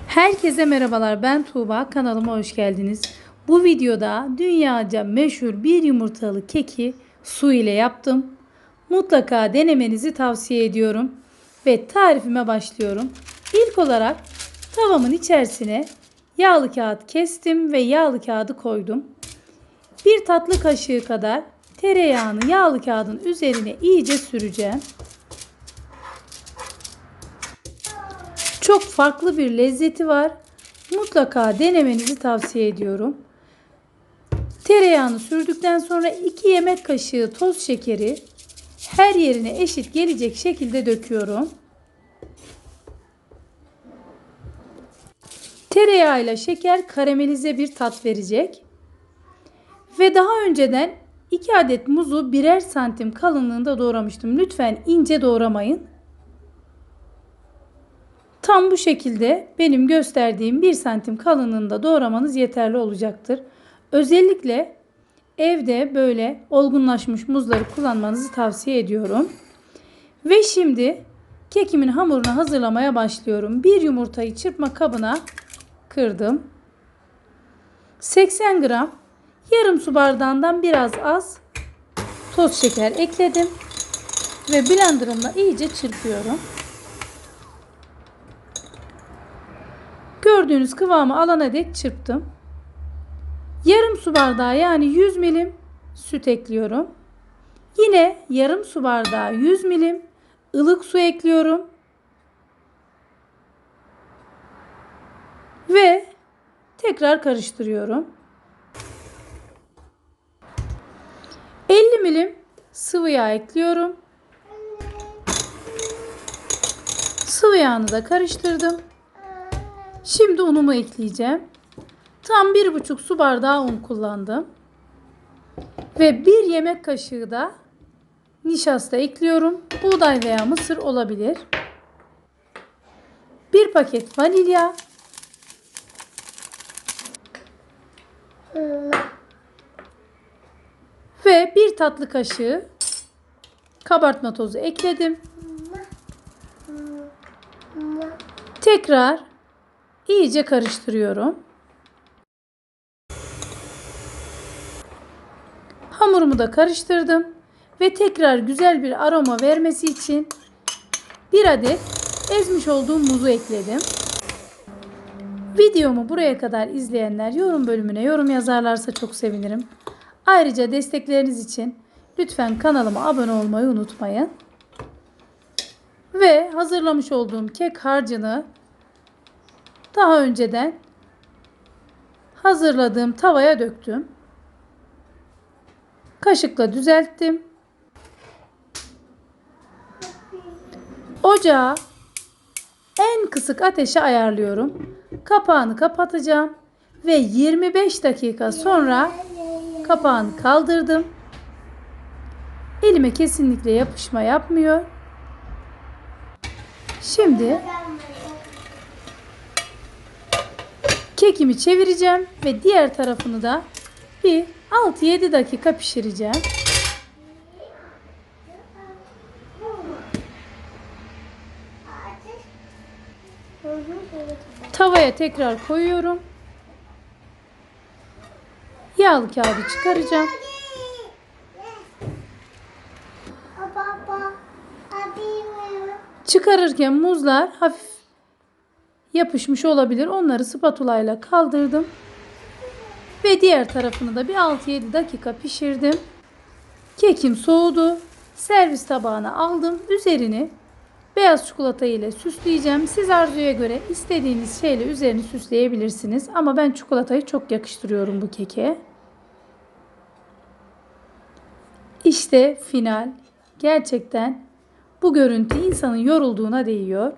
Herkese merhabalar, ben Tuğba, kanalıma hoş geldiniz. Bu videoda dünyaca meşhur bir yumurtalı keki su ile yaptım. Mutlaka denemenizi tavsiye ediyorum. Ve tarifime başlıyorum. İlk olarak tavamın içerisine yağlı kağıt kestim ve yağlı kağıdı koydum. Bir tatlı kaşığı kadar tereyağını yağlı kağıdın üzerine iyice süreceğim. Çok farklı bir lezzeti var. Mutlaka denemenizi tavsiye ediyorum. Tereyağını sürdükten sonra 2 yemek kaşığı toz şekeri her yerine eşit gelecek şekilde döküyorum. Tereyağıyla şeker karamelize bir tat verecek. Ve daha önceden 2 adet muzu birer santim kalınlığında doğramıştım. Lütfen ince doğramayın. Tam bu şekilde benim gösterdiğim 1 santim kalınlığında doğramanız yeterli olacaktır. Özellikle evde böyle olgunlaşmış muzları kullanmanızı tavsiye ediyorum. Ve şimdi kekimin hamurunu hazırlamaya başlıyorum. Bir yumurtayı çırpma kabına kırdım. 80 gram yarım su bardağından biraz az toz şeker ekledim. Ve blenderımla iyice çırpıyorum. Gördüğünüz kıvamı alana dek çırptım. Yarım su bardağı yani 100 milim süt ekliyorum. Yine yarım su bardağı 100 milim ılık su ekliyorum. Ve tekrar karıştırıyorum. 50 milim sıvı yağ ekliyorum. Sıvı yağını da karıştırdım. Şimdi unumu ekleyeceğim. Tam 1,5 su bardağı un kullandım. Ve 1 yemek kaşığı da nişasta ekliyorum. Buğday veya mısır olabilir. 1 paket vanilya. Ve 1 tatlı kaşığı kabartma tozu ekledim. Tekrar iyice karıştırıyorum. Hamurumu da karıştırdım. Ve tekrar güzel bir aroma vermesi için 1 adet ezmiş olduğum muzu ekledim. Videomu buraya kadar izleyenler yorum bölümüne yorum yazarlarsa çok sevinirim. Ayrıca destekleriniz için lütfen kanalıma abone olmayı unutmayın. Ve hazırlamış olduğum kek harcını daha önceden hazırladığım tavaya döktüm. Kaşıkla düzelttim. Ocağı en kısık ateşe ayarlıyorum. Kapağını kapatacağım ve 25 dakika sonra kapağını kaldırdım. Elime kesinlikle yapışma yapmıyor. Şimdi kekimi çevireceğim ve diğer tarafını da bir 6-7 dakika pişireceğim. Tavaya tekrar koyuyorum. Yağlı kağıdı çıkaracağım. Çıkarırken muzlar hafif yapışmış olabilir. Onları spatula ile kaldırdım. Ve diğer tarafını da bir 6-7 dakika pişirdim. Kekim soğudu. Servis tabağına aldım. Üzerini beyaz çikolata ile süsleyeceğim. Siz arzuya göre istediğiniz şeyle üzerini süsleyebilirsiniz. Ama ben çikolatayı çok yakıştırıyorum bu keke. İşte final. Gerçekten bu görüntü insanın yorulduğuna değiyor.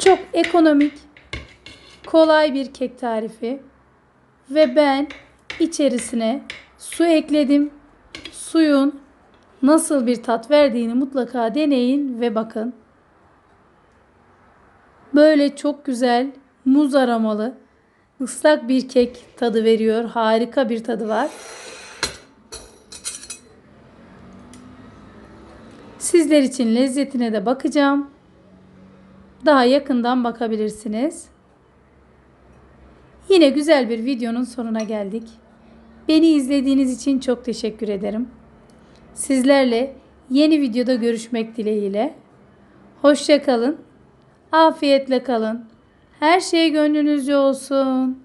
Çok ekonomik, kolay bir kek tarifi. Ve ben içerisine su ekledim. Suyun nasıl bir tat verdiğini mutlaka deneyin ve bakın. Böyle çok güzel muz aromalı ıslak bir kek tadı veriyor. Harika bir tadı var. Sizler için lezzetine de bakacağım. daha yakından bakabilirsiniz. Yine güzel bir videonun sonuna geldik. Beni izlediğiniz için çok teşekkür ederim. Sizlerle yeni videoda görüşmek dileğiyle. Hoşça kalın. Afiyetle kalın. Her şey gönlünüzce olsun.